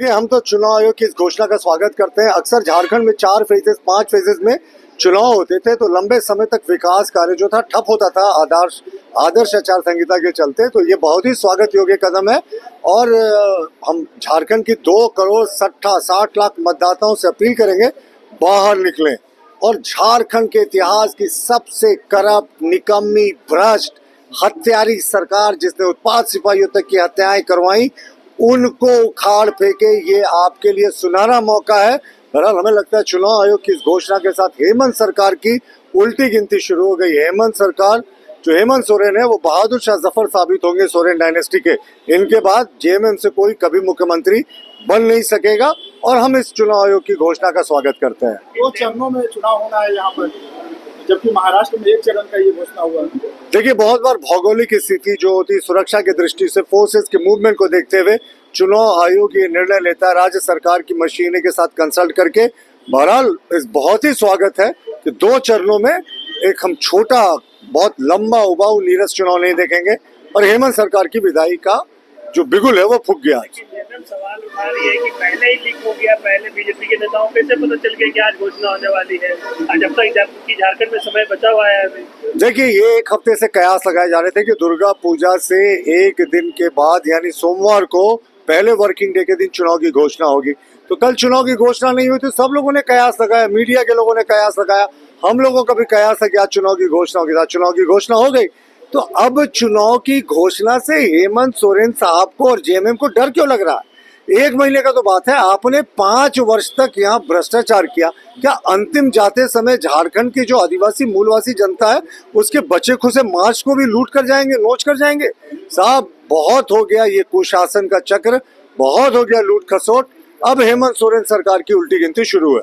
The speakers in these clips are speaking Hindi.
हम तो चुनाव आयोग की इस घोषणा का स्वागत करते हैं। अक्सर झारखंड में 5 फेजेस में चुनाव होते थे, तो लंबे समय तक विकास कार्य जो था ठप होता था आदर्श आचार संहिता के चलते। तो ये बहुत ही स्वागत योग्य कदम है और हम झारखंड की 2,60,60 लाख मतदाताओं से अपील करेंगे, बाहर निकलें और झारखंड के इतिहास की सबसे करप्ट, निकम्मी, भ्रष्ट, हत्यारी सरकार जिसने उत्पाद सिपाहियों तक की हत्याएं करवाई, उनको उखाड़ फेंके। ये आपके लिए सुनहरा मौका है। बहरहाल हमें लगता है चुनाव आयोग की इस घोषणा के साथ हेमंत सरकार की उल्टी गिनती शुरू हो गई। हेमंत सरकार, जो हेमंत सोरेन है, वो बहादुर शाह जफर साबित होंगे सोरेन डायनेस्टी के। इनके बाद जेएमएम से कोई कभी मुख्यमंत्री बन नहीं सकेगा और हम इस चुनाव आयोग की घोषणा का स्वागत करते हैं। 2 चरणों में चुनाव होना है यहाँ पर, जबकि महाराष्ट्र में 1 चरण का ये घोषणा हुआ है। देखिए, बहुत बार भौगोलिक स्थिति जो होती है, सुरक्षा की दृष्टि से, फोर्सेस के मूवमेंट को देखते हुए चुनाव आयोग ये निर्णय लेता है राज्य सरकार की मशीनरी के साथ कंसल्ट करके। बहरहाल इस बहुत ही स्वागत है कि 2 चरणों में एक हम छोटा, बहुत लंबा, उबाऊ, नीरस चुनाव नहीं देखेंगे और हेमंत सरकार की विदाई का जो बिगुल है वो फूक गया। सवाल उठा रही है कि पहले ही लीक हो गया, पहले बीजेपी के नेताओं को कैसे पता चल गया कि आज घोषणा होने वाली है, जब तक झारखंड में समय बचा हुआ है अभी। देखिए, ये एक हफ्ते से कयास लगाए जा रहे थे कि दुर्गा पूजा से एक दिन के बाद यानी सोमवार को पहले वर्किंग डे के दिन चुनाव की घोषणा होगी। तो कल चुनाव की घोषणा नहीं हुई तो सब लोगों ने कयास लगाया, मीडिया के लोगों ने कयास लगाया, हम लोगों का भी कयास है कि आज चुनाव की घोषणा होगी। चुनाव की घोषणा हो गई तो अब चुनाव की घोषणा से हेमंत सोरेन साहब को और जेएमएम को डर क्यों लग रहा है? 1 महीने का तो बात है, आपने 5 वर्ष तक यहाँ भ्रष्टाचार किया। क्या अंतिम जाते समय झारखंड की जो आदिवासी मूलवासी जनता है उसके बचे खुसे मार्च को भी लूट कर जाएंगे, नोच कर जाएंगे? साहब, बहुत हो गया ये कुशासन का चक्र, बहुत हो गया लूट खसोट। अब हेमंत सोरेन सरकार की उल्टी गिनती शुरू है।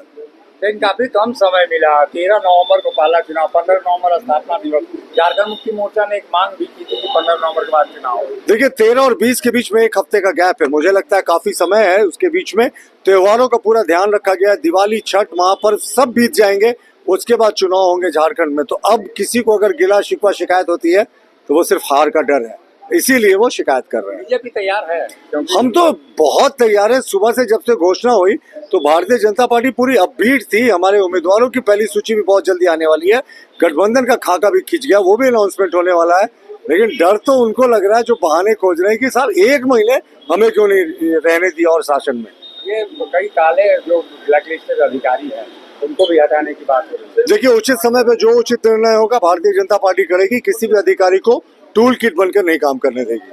लेकिन काफी कम समय मिला। 13 नवंबर को पहला चुनाव, 15 नवंबर स्थापना दिवस। झारखंड मुक्ति मोर्चा ने एक मांग भी की थी कि 15 नवंबर के बाद चुनाव हो। देखिए, 13 और 20 के बीच में 1 हफ्ते का गैप है। मुझे लगता है काफी समय है उसके बीच में। त्योहारों का पूरा ध्यान रखा गया है। दिवाली, छठ, महापर्व सब बीत जाएंगे, उसके बाद चुनाव होंगे झारखंड में। तो अब किसी को अगर गिला शिकवा शिकायत होती है तो वो सिर्फ हार का डर है, इसीलिए वो शिकायत कर रहे हैं। बीजेपी तैयार है? हम तो बहुत तैयार है। सुबह से जब से घोषणा हुई तो भारतीय जनता पार्टी पूरी अपबीट थी। हमारे उम्मीदवारों की पहली सूची भी बहुत जल्दी आने वाली है। गठबंधन का खाका भी खिंच गया, वो भी अनाउंसमेंट होने वाला है। लेकिन डर तो उनको लग रहा है जो बहाने खोज रहे हैं कि साहब 1 महीने हमें क्यों नहीं रहने दिया और शासन में। ये कई काले जो ब्लैकलिस्टेड अधिकारी हैं उनको भी हटाने की बात हो रही है। देखिए, उचित समय पे जो उचित निर्णय होगा भारतीय जनता पार्टी करेगी। किसी भी अधिकारी को टूल किट बनकर नहीं काम करने देगी।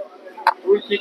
Tool kit